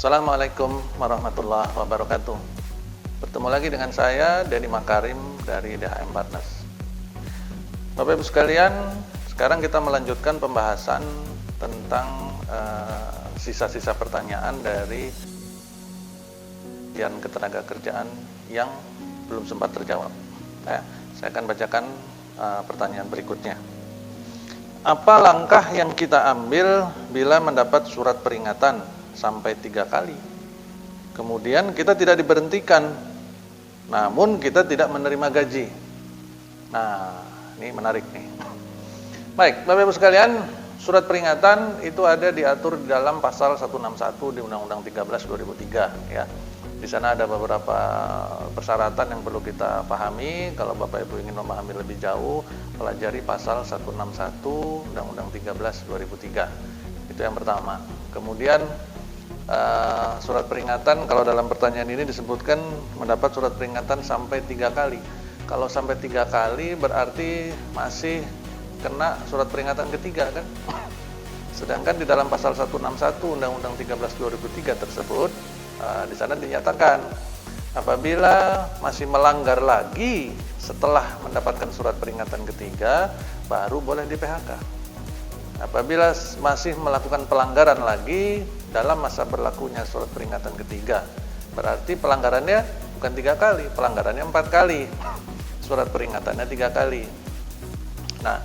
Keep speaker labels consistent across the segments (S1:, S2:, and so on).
S1: Assalamualaikum warahmatullahi wabarakatuh. Bertemu lagi dengan saya, Denny Makarim dari DHM Partners. Bapak Ibu sekalian, sekarang kita melanjutkan pembahasan tentang sisa-sisa pertanyaan dari ketenagakerjaan yang belum sempat terjawab. Saya akan bacakan pertanyaan berikutnya. Apa langkah yang kita ambil bila mendapat surat peringatan sampai 3 kali? Kemudian kita tidak diberhentikan, namun kita tidak menerima gaji. Nah, ini menarik nih. Baik, Bapak Ibu sekalian, surat peringatan itu ada diatur di dalam pasal 161 di Undang-Undang 13 2003 ya. Di sana ada beberapa persyaratan yang perlu kita pahami. Kalau Bapak Ibu ingin memahami lebih jauh, pelajari pasal 161 Undang-Undang 13 2003. Itu yang pertama. Kemudian surat peringatan, kalau dalam pertanyaan ini disebutkan mendapat surat peringatan sampai 3 kali. Kalau sampai 3 kali berarti masih kena surat peringatan ketiga kan? Sedangkan di dalam pasal 161 Undang-Undang 13 2003 tersebut di sana dinyatakan apabila masih melanggar lagi setelah mendapatkan surat peringatan ketiga baru boleh di PHK. Apabila masih melakukan pelanggaran lagi dalam masa berlakunya surat peringatan ketiga, berarti pelanggarannya bukan 3 kali, pelanggarannya 4 kali, surat peringatannya 3 kali. Nah,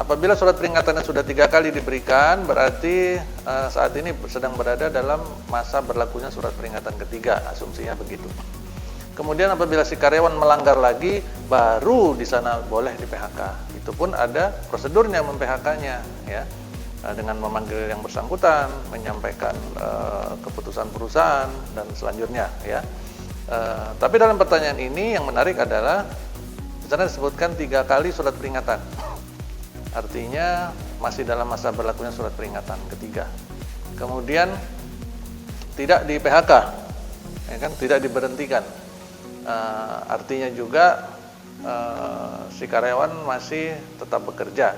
S1: apabila surat peringatannya sudah 3 kali diberikan, berarti saat ini sedang berada dalam masa berlakunya surat peringatan ketiga, asumsinya begitu. Kemudian apabila si karyawan melanggar lagi, baru di sana boleh di PHK. Itu pun ada prosedurnya mem-PHK-nya, ya, dengan memanggil yang bersangkutan, menyampaikan keputusan perusahaan dan selanjutnya, ya. Tapi dalam pertanyaan ini yang menarik adalah di sana disebutkan 3 kali surat peringatan. Artinya masih dalam masa berlakunya surat peringatan ketiga. Kemudian tidak di PHK, ya kan, tidak diberhentikan. Artinya juga si karyawan masih tetap bekerja,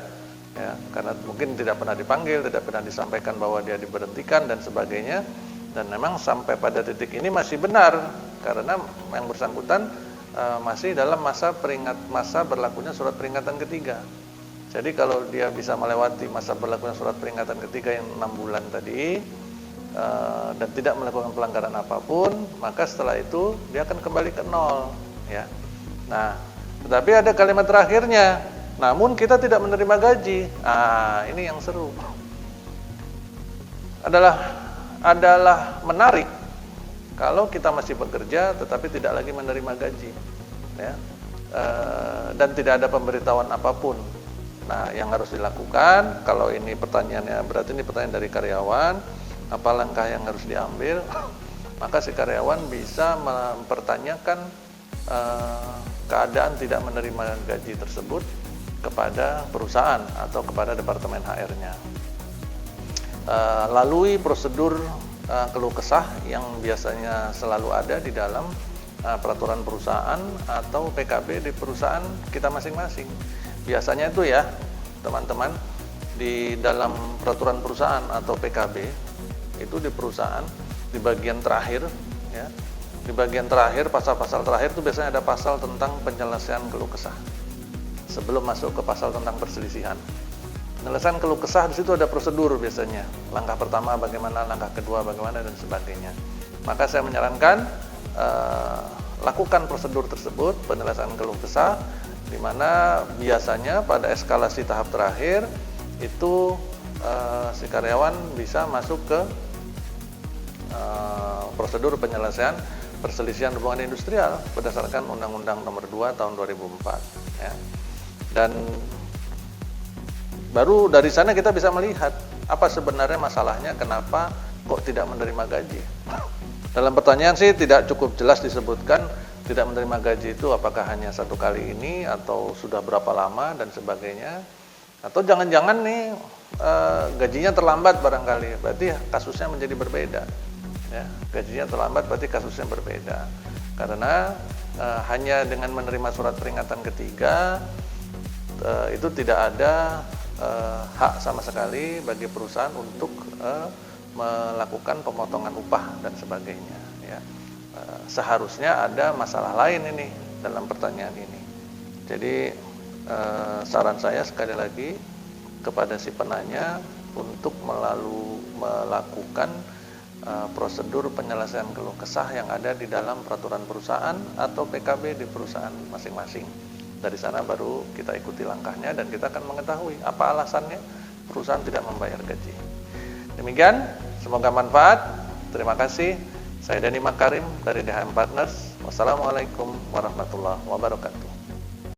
S1: ya, karena mungkin tidak pernah dipanggil, tidak pernah disampaikan bahwa dia diberhentikan dan sebagainya. Dan memang sampai pada titik ini masih benar karena yang bersangkutan masih dalam masa berlakunya surat peringatan ketiga. Jadi kalau dia bisa melewati masa berlakunya surat peringatan ketiga yang 6 bulan tadi dan tidak melakukan pelanggaran apapun, maka setelah itu dia akan kembali ke 0, ya. Nah, tetapi ada kalimat terakhirnya, namun kita tidak menerima gaji. Ini yang seru. Adalah menarik kalau kita masih bekerja tetapi tidak lagi menerima gaji, ya. Dan tidak ada pemberitahuan apapun. Nah, yang harus dilakukan, kalau ini pertanyaannya, berarti ini pertanyaan dari karyawan, apa langkah yang harus diambil? Maka si karyawan bisa mempertanyakan keadaan tidak menerima gaji tersebut kepada perusahaan atau kepada departemen HR-nya. Lalui prosedur keluh kesah yang biasanya selalu ada di dalam peraturan perusahaan atau PKB di perusahaan kita masing-masing. Biasanya itu ya teman-teman, di dalam peraturan perusahaan atau PKB itu di perusahaan di bagian terakhir, ya, di bagian terakhir, pasal-pasal terakhir itu biasanya ada pasal tentang penyelesaian keluh kesah sebelum masuk ke pasal tentang perselisihan. Penyelesaian keluh kesah di situ ada prosedur biasanya, langkah pertama bagaimana, langkah kedua bagaimana dan sebagainya. Maka saya menyarankan lakukan prosedur tersebut, penyelesaian keluh kesah, di mana biasanya pada eskalasi tahap terakhir itu si karyawan bisa masuk ke prosedur penyelesaian perselisihan hubungan industrial berdasarkan Undang-Undang Nomor 2 Tahun 2004, ya. Dan baru dari sana kita bisa melihat apa sebenarnya masalahnya, kenapa kok tidak menerima gaji. Dalam pertanyaan sih tidak cukup jelas disebutkan tidak menerima gaji itu apakah hanya 1 kali ini atau sudah berapa lama dan sebagainya, atau jangan-jangan nih gajinya terlambat barangkali, berarti kasusnya menjadi berbeda, ya. Gajinya terlambat berarti kasusnya berbeda karena hanya dengan menerima surat peringatan ketiga itu tidak ada hak sama sekali bagi perusahaan untuk melakukan pemotongan upah dan sebagainya ya. Seharusnya ada masalah lain ini dalam pertanyaan ini. Jadi saran saya sekali lagi kepada si penanya untuk melakukan prosedur penyelesaian keluh kesah yang ada di dalam peraturan perusahaan atau PKB di perusahaan masing-masing. Dari sana baru kita ikuti langkahnya dan kita akan mengetahui apa alasannya perusahaan tidak membayar gaji. Demikian, semoga manfaat. Terima kasih. Saya Dhani Makarim dari DHM Partners. Wassalamualaikum warahmatullahi wabarakatuh.